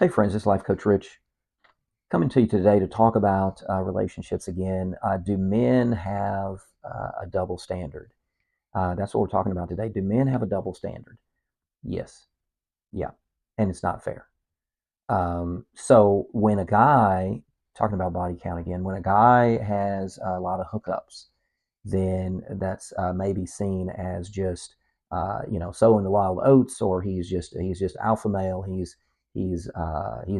Hey friends, it's Life Coach Rich coming to you today to talk about relationships again. Do men have a double standard? That's what we're talking about today. Do men have a double standard? Yes. Yeah. And it's not fair. So when a guy, talking about body count again, when a guy has a lot of hookups, then that's maybe seen as just sowing the wild oats, or he's just alpha male. He's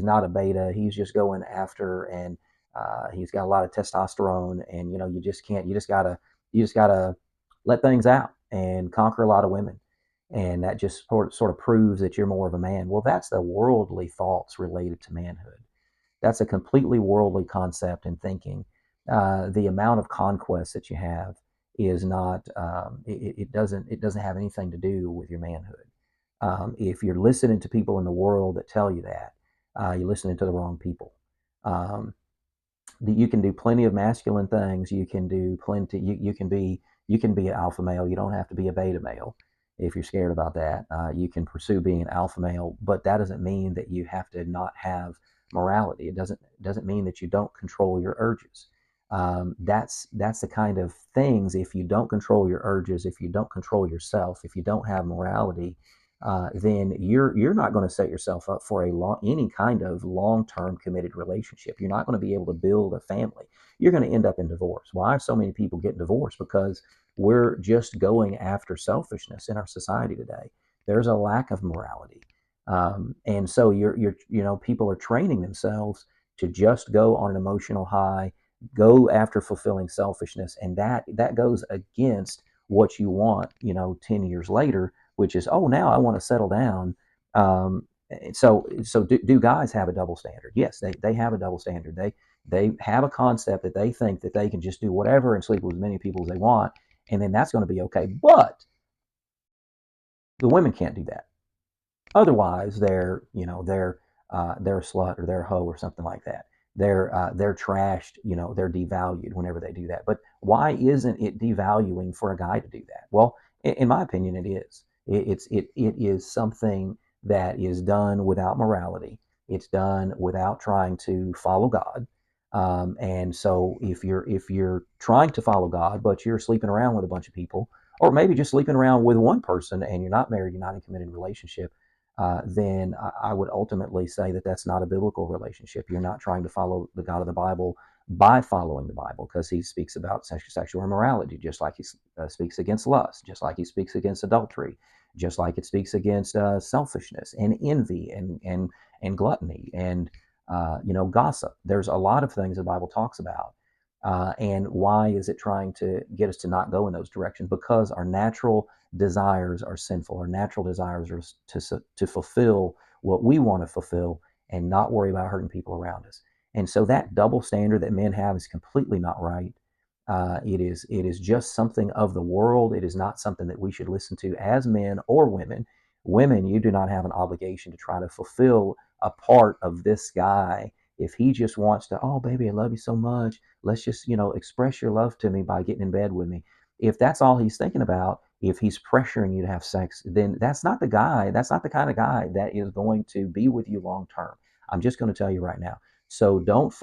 not a beta. He's just going after, and he's got a lot of testosterone, and you just gotta let things out and conquer a lot of women, and that just sort of proves that you're more of a man. Well, that's the worldly thoughts related to manhood. That's a completely worldly concept and thinking. The amount of conquest that you have is not. It doesn't have anything to do with your manhood. If you're listening to people in the world that tell you that, you're listening to the wrong people. Um, you can do plenty of masculine things. You can do plenty. You can be an alpha male. You don't have to be a beta male. If you're scared about that, you can pursue being an alpha male, but that doesn't mean that you have to not have morality. It doesn't mean that you don't control your urges. That's the kind of things. If you don't control your urges, if you don't control yourself, if you don't have morality, then you're not going to set yourself up for any kind of long-term committed relationship. You're not going to be able to build a family. You're going to end up in divorce. Why are so many people getting divorced? Because we're just going after selfishness in our society today. There's a lack of morality, and so people are training themselves to just go on an emotional high, go after fulfilling selfishness, and that goes against what you want. 10 years later, which is, oh, now I want to settle down. So do guys have a double standard? Yes, they have a double standard. They have a concept that they think that they can just do whatever and sleep with as many people as they want, and then that's going to be okay. But the women can't do that. Otherwise, they're a slut, or they're a hoe, or something like that. They're trashed. They're devalued whenever they do that. But why isn't it devaluing for a guy to do that? Well, in my opinion, it is. It is something that is done without morality. It's done without trying to follow God. And so if you're trying to follow God, but you're sleeping around with a bunch of people, or maybe just sleeping around with one person, and you're not married, you're not in a committed relationship, then I would ultimately say that that's not a biblical relationship. You're not trying to follow the God of the Bible by following the Bible, because he speaks about sexual immorality, just like he speaks against lust, just like he speaks against adultery, just like it speaks against selfishness and envy and gluttony and gossip. There's a lot of things the Bible talks about. And why is it trying to get us to not go in those directions? Because our natural desires are sinful. Our natural desires are to fulfill what we want to fulfill and not worry about hurting people around us. And so that double standard that men have is completely not right. It is just something of the world. It is not something that we should listen to as men or women. Women, you do not have an obligation to try to fulfill a part of this guy. If he just wants to, oh baby, I love you so much, let's just express your love to me by getting in bed with me. If that's all he's thinking about, if he's pressuring you to have sex, then that's not the guy. That's not the kind of guy that is going to be with you long term. I'm just going to tell you right now. So don't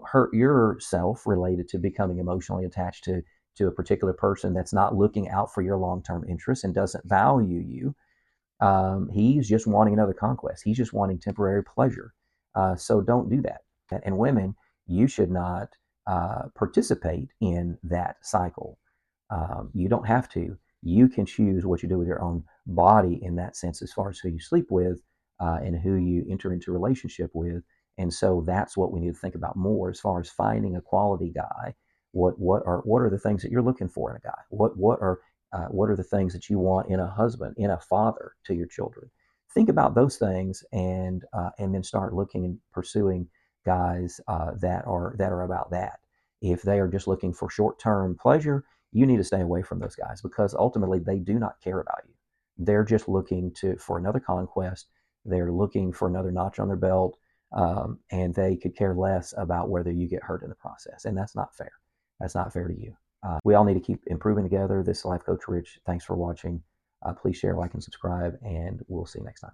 hurt yourself related to becoming emotionally attached to a particular person that's not looking out for your long term interests and doesn't value you. He's just wanting another conquest. He's just wanting temporary pleasure. So don't do that. And women, you should not participate in that cycle. You don't have to. You can choose what you do with your own body in that sense, as far as who you sleep with and who you enter into a relationship with. And so that's what we need to think about more, as far as finding a quality guy. What are the things that you're looking for in a guy? What are the things that you want in a husband, in a father to your children? Think about those things, and then start looking and pursuing guys that are about that. If they are just looking for short-term pleasure, you need to stay away from those guys, because ultimately they do not care about you. They're just looking for another conquest. They're looking for another notch on their belt, and they could care less about whether you get hurt in the process. And that's not fair. That's not fair to you. We all need to keep improving together. This is Life Coach Rich. Thanks for watching. Please share, like, and subscribe, and we'll see you next time.